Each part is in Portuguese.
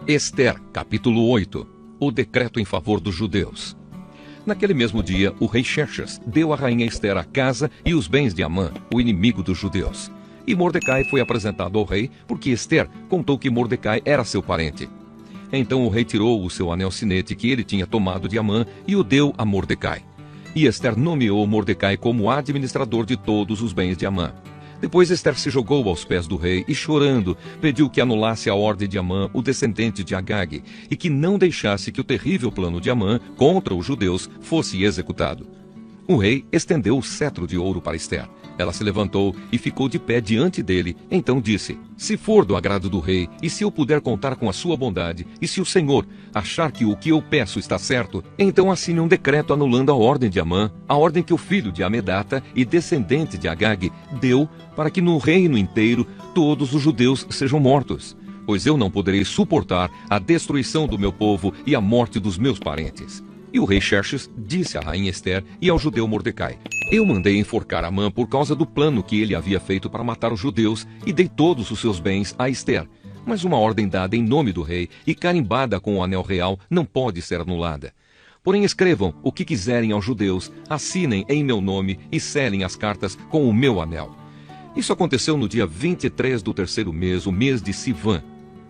Ester, capítulo 8. O decreto em favor dos judeus. Naquele mesmo dia, o rei Xerxes deu à rainha Ester a casa e os bens de Amã, o inimigo dos judeus. E Mordecai foi apresentado ao rei, porque Ester contou que Mordecai era seu parente. Então o rei tirou o seu anel sinete que ele tinha tomado de Amã e o deu a Mordecai. E Ester nomeou Mordecai como administrador de todos os bens de Amã. Depois Ester se jogou aos pés do rei e, chorando, pediu que anulasse a ordem de Amã, o descendente de Agag, e que não deixasse que o terrível plano de Amã contra os judeus fosse executado. O rei estendeu o cetro de ouro para Ester. Ela se levantou e ficou de pé diante dele. Então disse: se for do agrado do rei, e se eu puder contar com a sua bondade, e se o Senhor achar que o que eu peço está certo, então assine um decreto anulando a ordem de Amã, a ordem que o filho de Amedata e descendente de Agag deu, para que no reino inteiro todos os judeus sejam mortos. Pois eu não poderei suportar a destruição do meu povo e a morte dos meus parentes. E o rei Xerxes disse à rainha Ester e ao judeu Mordecai: eu mandei enforcar Amã por causa do plano que ele havia feito para matar os judeus e dei todos os seus bens a Ester. Mas uma ordem dada em nome do rei e carimbada com o anel real não pode ser anulada. Porém escrevam o que quiserem aos judeus, assinem em meu nome e selem as cartas com o meu anel. Isso aconteceu no dia 23 do terceiro mês, o mês de Sivan.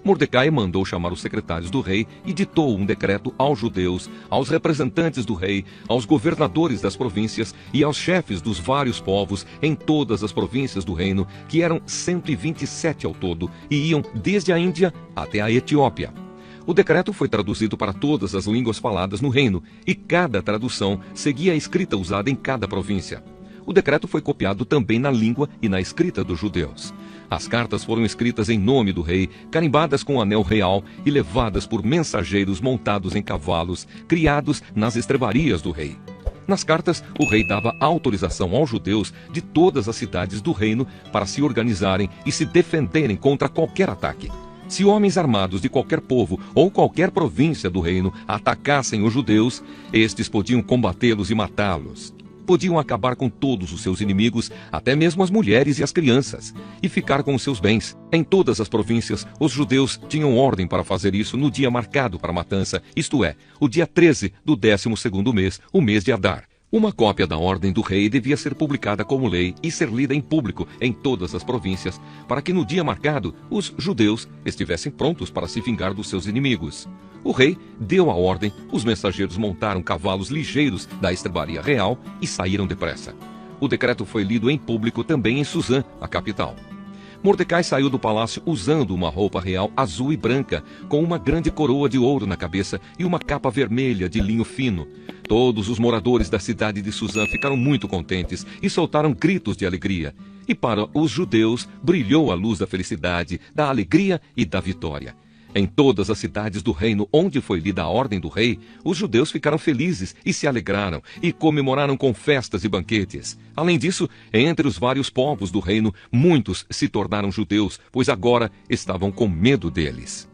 Mordecai mandou chamar os secretários do rei e ditou um decreto aos judeus, aos representantes do rei, aos governadores das províncias e aos chefes dos vários povos em todas as províncias do reino, que eram 127 ao todo, e iam desde a Índia até a Etiópia. O decreto foi traduzido para todas as línguas faladas no reino, e cada tradução seguia a escrita usada em cada província. O decreto foi copiado também na língua e na escrita dos judeus. As cartas foram escritas em nome do rei, carimbadas com o anel real e levadas por mensageiros montados em cavalos, criados nas estrebarias do rei. Nas cartas, o rei dava autorização aos judeus de todas as cidades do reino para se organizarem e se defenderem contra qualquer ataque. Se homens armados de qualquer povo ou qualquer província do reino atacassem os judeus, estes podiam combatê-los e matá-los. Podiam acabar com todos os seus inimigos, até mesmo as mulheres e as crianças, e ficar com os seus bens. Em todas as províncias, os judeus tinham ordem para fazer isso no dia marcado para a matança, isto é, o dia 13 do 12º mês, o mês de Adar. Uma cópia da ordem do rei devia ser publicada como lei e ser lida em público em todas as províncias, para que no dia marcado os judeus estivessem prontos para se vingar dos seus inimigos. O rei deu a ordem, os mensageiros montaram cavalos ligeiros da estrebaria real e saíram depressa. O decreto foi lido em público também em Suzã, a capital. Mordecai saiu do palácio usando uma roupa real azul e branca, com uma grande coroa de ouro na cabeça e uma capa vermelha de linho fino. Todos os moradores da cidade de Suzã ficaram muito contentes e soltaram gritos de alegria. E para os judeus brilhou a luz da felicidade, da alegria e da vitória. Em todas as cidades do reino onde foi lida a ordem do rei, os judeus ficaram felizes e se alegraram e comemoraram com festas e banquetes. Além disso, entre os vários povos do reino, muitos se tornaram judeus, pois agora estavam com medo deles.